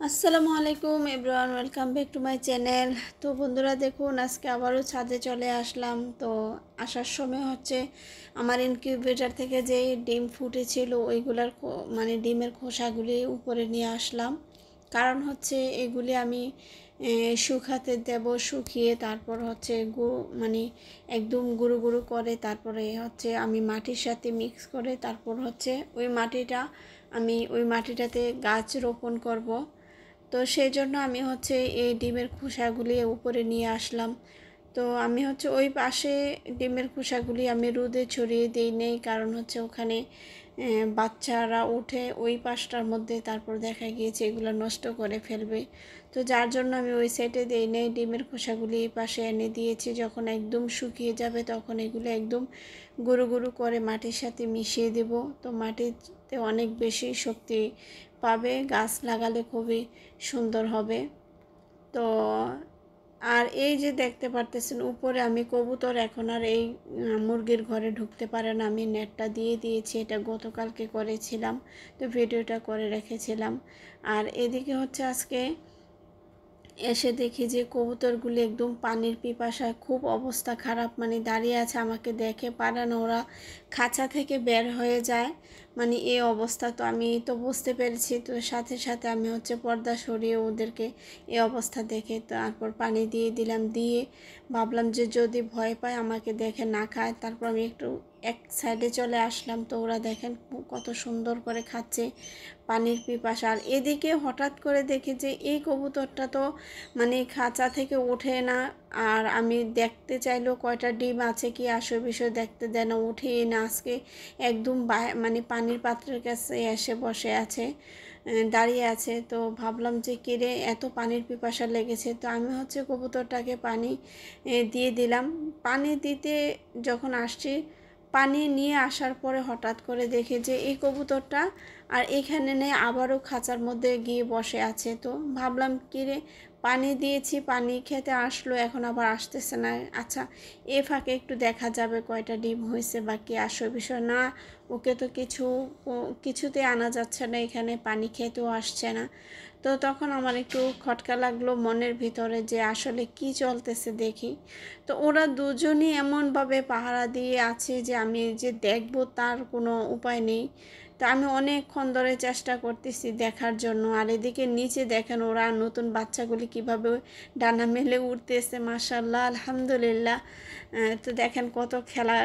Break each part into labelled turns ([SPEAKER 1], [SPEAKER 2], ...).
[SPEAKER 1] আসসালামু আলাইকুম everyone, welcome back to my channel. তো বন্ধুরা দেখুন, আজকে আবারও ছাদে চলে আসলাম। তো আসার সময় হচ্ছে আমার ইনকিউবেটর থেকে যে ডিম ফুটেছিল ওইগুলার মানে ডিমের খোসাগুলি উপরে নিয়ে আসলাম। কারণ হচ্ছে এগুলি আমি শুকাতে দেব, শুকিয়ে তারপর হচ্ছে মানে একদম গুঁড়ো গুঁড়ো করে তারপরে হচ্ছে আমি মাটির সাথে মিক্স করে তারপর হচ্ছে ওই মাটিটাতে গাছ রোপণ করব। তো সেই জন্য আমি হচ্ছে এই ডিমের খোসাগুলি উপরে নিয়ে আসলাম। তো আমি হচ্ছে ওই পাশে ডিমের খোসাগুলি আমি রোদে ছড়িয়ে দিই নেই, কারণ হচ্ছে ওখানে বাচ্চারা উঠে ওই পাশটার মধ্যে, তারপর দেখা গিয়েছে এগুলো নষ্ট করে ফেলবে। তো যার জন্য আমি ওই সাইডে দিই নেই, ডিমের খোসাগুলি এই পাশে এনে দিয়েছি। যখন একদম শুকিয়ে যাবে তখন এগুলো একদম গুঁড়ো গুঁড়ো করে মাটির সাথে মিশিয়ে দেব। তো মাটিতে অনেক বেশি শক্তি পাবে, গাছ লাগালে খুবই সুন্দর হবে। তো আর এই যে দেখতে পারতেছেন উপরে আমি কবুতর এখন আর এই মুরগির ঘরে ঢুকতে পারে না, আমি নেটটা দিয়ে দিয়েছি। এটা গতকালকে করেছিলাম, তো ভিডিওটা করে রেখেছিলাম। আর এদিকে হচ্ছে আজকে এসে দেখি যে কবুতরগুলি একদম পানির পিপাসায় খুব অবস্থা খারাপ, মানে দাঁড়িয়ে আছে, আমাকে দেখে পারে না, ওরা খাঁচা থেকে বের হয়ে যায়, মানে এই অবস্থা। তো আমি তো বুঝতে পেরেছি, তো সাথে সাথে আমি হচ্ছে পর্দা সরিয়ে ওদেরকে এই অবস্থা দেখে তারপর পানি দিয়ে দিলাম। দিয়ে ভাবলাম যে যদি ভয় পায় আমাকে দেখে না খায়, তারপর আমি একটু এক সাইডে চলে আসলাম। তো ওরা দেখেন কত সুন্দর করে খাচ্ছে পানির পিপাসা। আর এদিকে হঠাৎ করে দেখি যে এই কবুতরটা তো মানে খাঁচা থেকে ওঠে না। আর আমি দেখতে চাইলেও কয়টা ডিম আছে কি আসে বিষয় দেখতে দেয় না, উঠেই না। আজকে একদম মানে পানির পাত্রের কাছে এসে বসে আছে, দাঁড়িয়ে আছে। তো ভাবলাম যে কিরে এত পানির পিপাসা লেগেছে। তো আমি হচ্ছে কবুতরটাকে পানি দিয়ে দিলাম। পানি দিতে যখন আসছি, পানি নিয়ে আসার পরে হঠাৎ করে দেখে যে এই কবুতরটা আর এখানে নেই, আবারও খাঁচার মধ্যে গিয়ে বসে আছে। তো ভাবলাম কিরে, পানি দিয়েছি, পানি খেতে আসলো, এখন আবার আসতেছে না। আচ্ছা, এ ফাঁকে একটু দেখা যাবে কয়টা ডিম হয়েছে বা কি আসল বিষয় না। ওকে তো কিছুতে আনা যাচ্ছে না, এখানে পানি খেতেও আসছে না। তো তখন আমার একটু খটকা লাগলো মনের ভিতরে যে আসলে কি চলতেছে দেখি। তো ওরা দুজনই এমনভাবে পাহারা দিয়ে আছে যে আমি যে দেখবো তার কোনো উপায় নেই। তো আমি অনেকক্ষণ ধরে চেষ্টা করতেছি দেখার জন্য। আর এদিকে নিচে দেখেন ওরা নতুন বাচ্চাগুলি কিভাবে ডানা মেলে উঠতেছে, মাশাআল্লাহ, আলহামদুলিল্লাহ। তো দেখেন কত খেলা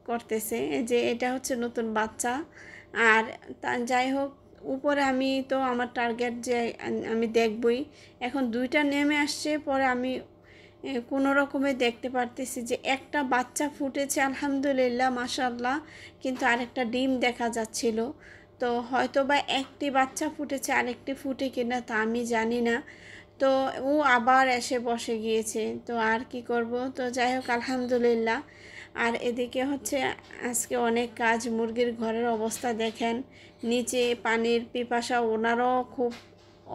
[SPEAKER 1] করতেছে, যে এটা হচ্ছে নতুন বাচ্চা। আর যাই হোক, উপরে আমি তো আমার টার্গেট যে আমি দেখবই। এখন দুইটা নেমে আসছে, পরে আমি কোনো রকমে দেখতে পারতেছি যে একটা বাচ্চা ফুটেছে, আলহামদুলিল্লাহ, মাশাআল্লাহ, কিন্তু আরেকটা ডিম দেখা যাচ্ছিল। তো হয়তো বা একটি বাচ্চা ফুটেছে, আরেকটি ফুটে কিনা তা আমি জানি না। তো ও আবার এসে বসে গিয়েছে, তো আর কি করব। তো যাই হোক, আলহামদুলিল্লাহ। আর এদিকে হচ্ছে আজকে অনেক কাজ, মুরগির ঘরের অবস্থা দেখেন, নিচে পানির পিপাসা, ওনারও খুব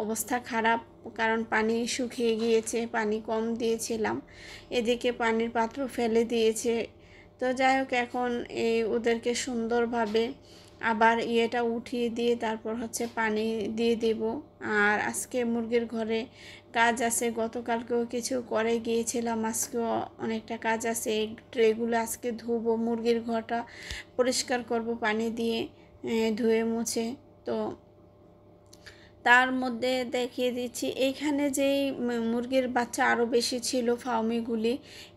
[SPEAKER 1] অবস্থা খারাপ, কারণ পানি শুকিয়ে গিয়েছে, পানি কম দিয়েছিলাম। এদিকে পানির পাত্র ফেলে দিয়েছে। তো যাই হোক, এখন ওদেরকে সুন্দরভাবে আবার ইয়েটা উঠিয়ে দিয়ে তারপর হচ্ছে পানি দিয়ে দেব। আর আজকে মুরগির ঘরে কাজ আছে, গতকালকেও কিছু করে গিয়েছিলাম, আজকেও অনেকটা কাজ আছে। এই ট্রেগুলো আজকে ধুবো, মুরগির ঘরটা পরিষ্কার করব পানি দিয়ে ধুয়ে মুছে। তো তার মধ্যে দেখিয়ে দিচ্ছি এইখানে যেই মুরগির বাচ্চা আরও বেশি ছিল, ফাউমিগুলি,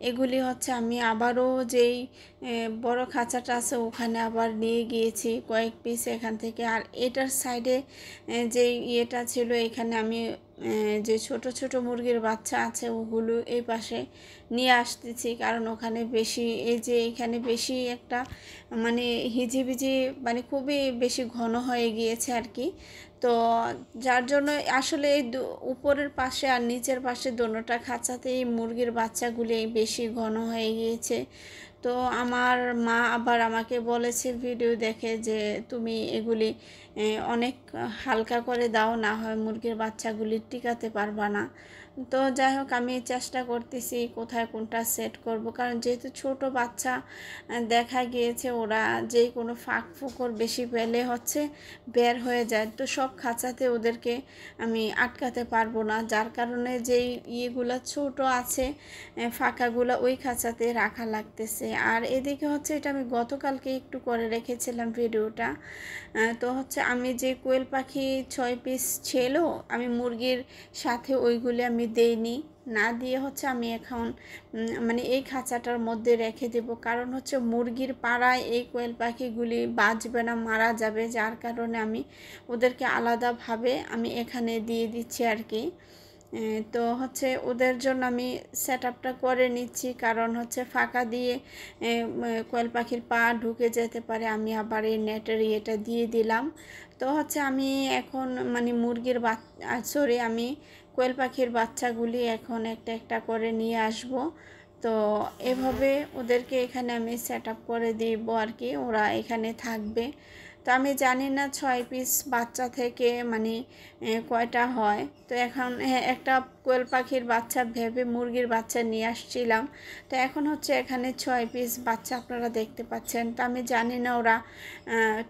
[SPEAKER 1] এগুলি হচ্ছে আমি আবারও যেই বড় খাঁচাটা আছে ওখানে আবার নিয়ে গিয়েছি কয়েক পিস এখান থেকে। আর এটার সাইডে যেই ইয়েটা ছিল, এখানে আমি যে ছোট ছোট মুরগির বাচ্চা আছে ওগুলো এই পাশে নিয়ে আসতেছি, কারণ ওখানে বেশি, এই যে এখানে বেশি একটা মানে হিজিবিজি, মানে খুবই বেশি ঘন হয়ে গিয়েছে আর কি। তো যার জন্য আসলে এই উপরের পাশে আর নিচের পাশে দোনোটা খাঁচাতেই মুরগির বাচ্চাগুলি বেশি ঘন হয়ে গিয়েছে। তো আমার মা আবার আমাকে বলেছে ভিডিও দেখে যে তুমি এগুলি অনেক হালকা করে দাও, না হয় মুরগির বাচ্চাগুলি টিকাতে পারবা না। তো যাই হোক, আমি চেষ্টা করতেছি কোথায় কোনটা সেট করব, কারণ যেহেতু ছোট বাচ্চা দেখা গিয়েছে ওরা যে কোনো ফাঁক ফোকর বেশি পেলে হচ্ছে বের হয়ে যায়, তো সব খাঁচাতে ওদেরকে আমি আটকাতে পারবো না, যার কারণে যেই ইয়েগুলো ছোট আছে ফাঁকাগুলো ওই খাঁচাতে রাখা লাগতেছে। আর এদিকে হচ্ছে এটা আমি গতকালকে একটু করে রেখেছিলাম ভিডিওটা। তো হচ্ছে আমি যে কোয়েল পাখি 6 পিস ছিল, আমি মুরগির সাথে ওইগুলি আমি দেইনি, না দিয়ে হচ্ছে আমি এখন মানে এই খাঁচাটার মধ্যে রেখে দেব, কারণ হচ্ছে মুরগির পাড়ায় এই কোয়েল পাখিগুলি বাঁচবে না, মারা যাবে, যার কারণে আমি ওদেরকে আলাদাভাবে আমি এখানে দিয়ে দিচ্ছি আর কি। তো হচ্ছে ওদের জন্য আমি সেট আপটা করে নিচ্ছি, কারণ হচ্ছে ফাঁকা দিয়ে কোয়েল পাখির পা ঢুকে যেতে পারে, আমি আবার এই নেটের ইয়েটা দিয়ে দিলাম। তো হচ্ছে আমি এখন মানে মুরগির সরি, আমি কোয়েল পাখির বাচ্চাগুলি এখন একটা একটা করে নিয়ে আসব। তো এভাবে ওদেরকে এখানে আমি সেট আপ করে দিব আর কি, ওরা এখানে থাকবে। তো আমি জানি না 6 পিস বাচ্চা থেকে মানে কয়টা হয়। তো এখন একটা কোয়েল পাখির বাচ্চা ভেবে মুরগির বাচ্চা নিয়ে আসছিলাম, তো এখন হচ্ছে এখানে 6 পিস বাচ্চা আপনারা দেখতে পাচ্ছেন। তো আমি জানি না ওরা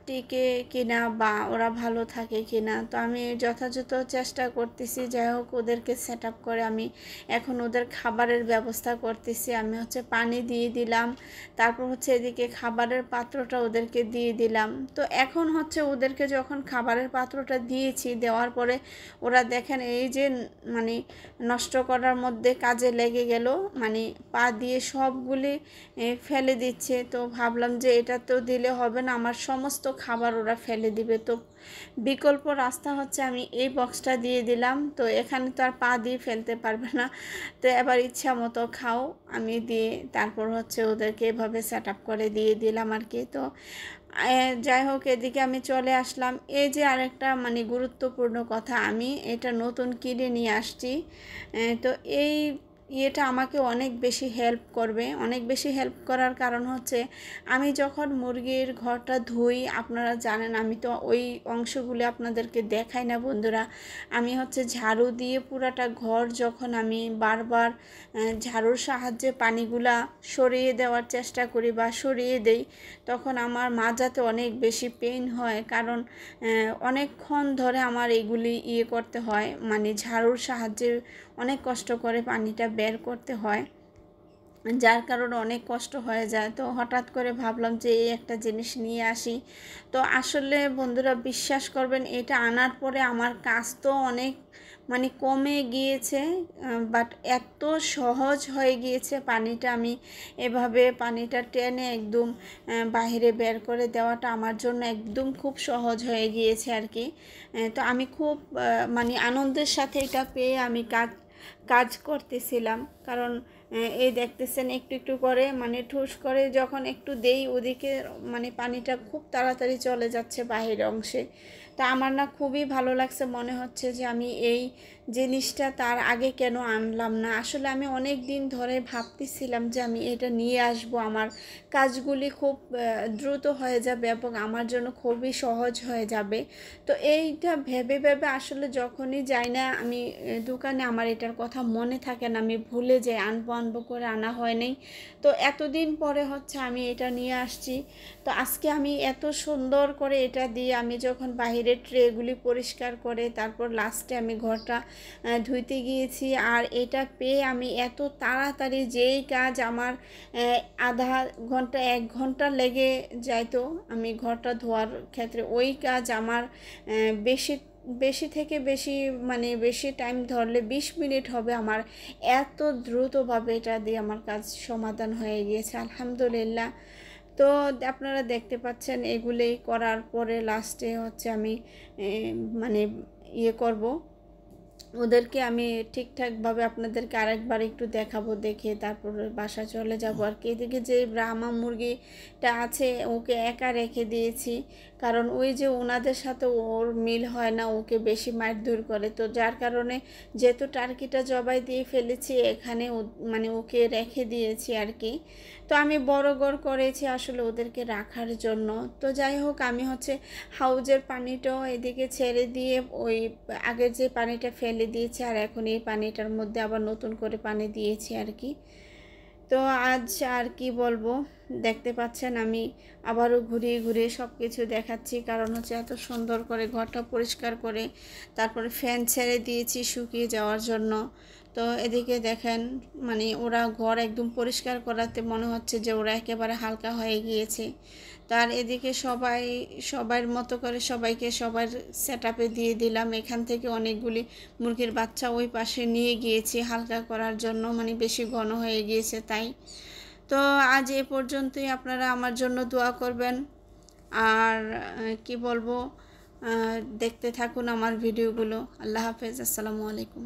[SPEAKER 1] টিকে কিনা বা ওরা ভালো থাকে কিনা, তো আমি যথাযথ চেষ্টা করতেছি। যাই হোক, ওদেরকে সেট আপ করে আমি এখন ওদের খাবারের ব্যবস্থা করতেছি। আমি হচ্ছে পানি দিয়ে দিলাম, তারপর হচ্ছে এদিকে খাবারের পাত্রটা ওদেরকে দিয়ে দিলাম। তো এখন হচ্ছে ওদেরকে যখন খাবারের পাত্রটা দিয়েছি, দেওয়ার পরে ওরা দেখেন এই যে মানে নষ্ট করার মধ্যে কাজে লেগে গেল, মানে পা দিয়ে সবগুলি ফেলে দিচ্ছে। তো ভাবলাম যে এটা তো দিলে হবে না, আমার সমস্ত খাবার ওরা ফেলে দিবে। তো বিকল্প রাস্তা হচ্ছে আমি এই বক্সটা দিয়ে দিলাম, তো এখানে তো আর পা দিয়ে ফেলতে পারবে না, তো এবার ইচ্ছা মতো খাও আমি দিয়ে তারপর হচ্ছে ওদেরকে এভাবে সেট আপ করে দিয়ে দিলাম আর কি। তো যাই হোক, এদিকে আমি চলে আসলাম। এই যে আরেকটা মানে গুরুত্বপূর্ণ কথা, আমি এটা নতুন কিনে নিয়ে আসছি। তো এই ইয়েটা আমাকে অনেক বেশি হেল্প করবে। অনেক বেশি হেল্প করার কারণ হচ্ছে আমি যখন মুরগির ঘরটা ধুই, আপনারা জানেন আমি তো ওই অংশগুলো আপনাদেরকে দেখাই না বন্ধুরা। আমি হচ্ছে ঝাড়ু দিয়ে পুরাটা ঘর যখন আমি বারবার ঝাড়ুর সাহায্যে পানিগুলা সরিয়ে দেওয়ার চেষ্টা করি বা সরিয়ে দেই, তখন আমার মাজাতে অনেক বেশি পেইন হয়, কারণ অনেকক্ষণ ধরে আমার এগুলি করতে হয়, মানে ঝাড়ুর সাহায্যে অনেক কষ্ট করে পানিটা বের করতে হয়, যার কারণে অনেক কষ্ট হয়ে যায়। তো হঠাৎ করে ভাবলাম যে এই একটা জিনিস নিয়ে আসি। তো আসলে বন্ধুরা বিশ্বাস করবেন, এটা আনার পরে আমার কাজ তো অনেক মানে কমে গিয়েছে, বাট এত সহজ হয়ে গিয়েছে পানিটা, আমি এভাবে পানিটা টেনে একদম বাইরে বের করে দেওয়াটা আমার জন্য একদম খুব সহজ হয়ে গিয়েছে আর কি। তো আমি খুব মানে আনন্দের সাথে এটা পেয়ে আমি কাজ করতেছিলাম, কারণ এই দেখতেছেন একটু একটু করে মানে ঠুস করে যখন একটু দেই, ওদিকে মানে পানিটা খুব তাড়াতাড়ি চলে যাচ্ছে বাহির অংশে। তা আমার না খুবই ভালো লাগছে, মনে হচ্ছে যে আমি এই জিনিসটা তার আগে কেন আনলাম না। আসলে আমি অনেক দিন ধরে ভাবতেছিলাম যে আমি এটা নিয়ে আসব, আমার কাজগুলি খুব দ্রুত হয়ে যাবে এবং আমার জন্য খুবই সহজ হয়ে যাবে। তো এইটা ভেবে ভেবে আসলে যখনই যাই না আমি দোকানে, আমার এটার কথা মনে থাকে না, আমি ভুলে যাই, আনবো করে আনা হয় নাই। তো এতদিন পরে হচ্ছে আমি এটা নিয়ে আসছি। তো আজকে আমি এত সুন্দর করে এটা দিয়ে আমি যখন বাহিরের ট্রেগুলি পরিষ্কার করে তারপর লাস্টে আমি ঘরটা ধুইতে গিয়েছি, আর এটা পেয়ে আমি এত তাড়াতাড়ি যেই কাজ আমার আধা ঘন্টা 1 ঘন্টা লেগে যাইতো আমি ঘরটা ধোয়ার ক্ষেত্রে, ওই কাজ আমার বেশি বেশি থেকে বেশি মানে বেশি টাইম ধরলে 20 মিনিট হবে, আমার এত দ্রুতভাবে এটা দিয়ে আমার কাজ সমাধান হয়ে গিয়েছে আলহামদুলিল্লাহ। তো আপনারা দেখতে পাচ্ছেন এগুলোই করার পরে লাস্টে হচ্ছে আমি মানে করব, ওদেরকে আমি ঠিকঠাকভাবে আপনাদেরকে আরেকবার একটু দেখাবো, দেখে তারপর বাসায় চলে যাব আর কি। এদিকে যে ব্রাহ্মা মুরগিটা আছে ওকে একা রেখে দিয়েছি, কারণ ওই যে ওনাদের সাথে ওর মিল হয় না, ওকে বেশি মারধর করে। তো যার কারণে যেহেতু টার্কিটা জবাই দিয়ে ফেলেছি, এখানে মানে ওকে রেখে দিয়েছি আর কি। তো আমি বড় ঘর করেছি আসলে ওদেরকে রাখার জন্য। তো যাই হোক, আমি হচ্ছে হাউজের পানিটাও এদিকে ছেড়ে দিয়ে ওই আগের যে পানিটা ফেলে দিয়েছি, আর এখন এই পানিটার মধ্যে আবার নতুন করে পানি দিয়েছি আর কি। তো আজ আর কি বলবো, দেখতে পাচ্ছেন আমি আবারও ঘুরিয়ে ঘুরিয়ে সব কিছু দেখাচ্ছি, কারণ হচ্ছে এত সুন্দর করে ঘরটা পরিষ্কার করে তারপরে ফ্যান ছেড়ে দিয়েছি শুকিয়ে যাওয়ার জন্য। তো এদিকে দেখেন, মানে ওরা ঘর একদম পরিষ্কার করাতে মনে হচ্ছে যে ওরা একেবারে হালকা হয়ে গিয়েছে। তার এদিকে সবার মতো করে সবাইকে সবার সেট আপে দিয়ে দিলাম। এখান থেকে অনেকগুলি মুরগির বাচ্চা ওই পাশে নিয়ে গিয়েছি হালকা করার জন্য, মানে বেশি ঘন হয়ে গিয়েছে তাই। তো আজ এ পর্যন্তই, আপনারা আমার জন্য দোয়া করবেন। আর কি বলবো, দেখতে থাকুন আমার ভিডিওগুলো। আল্লাহ হাফেজ, আসসালামু আলাইকুম।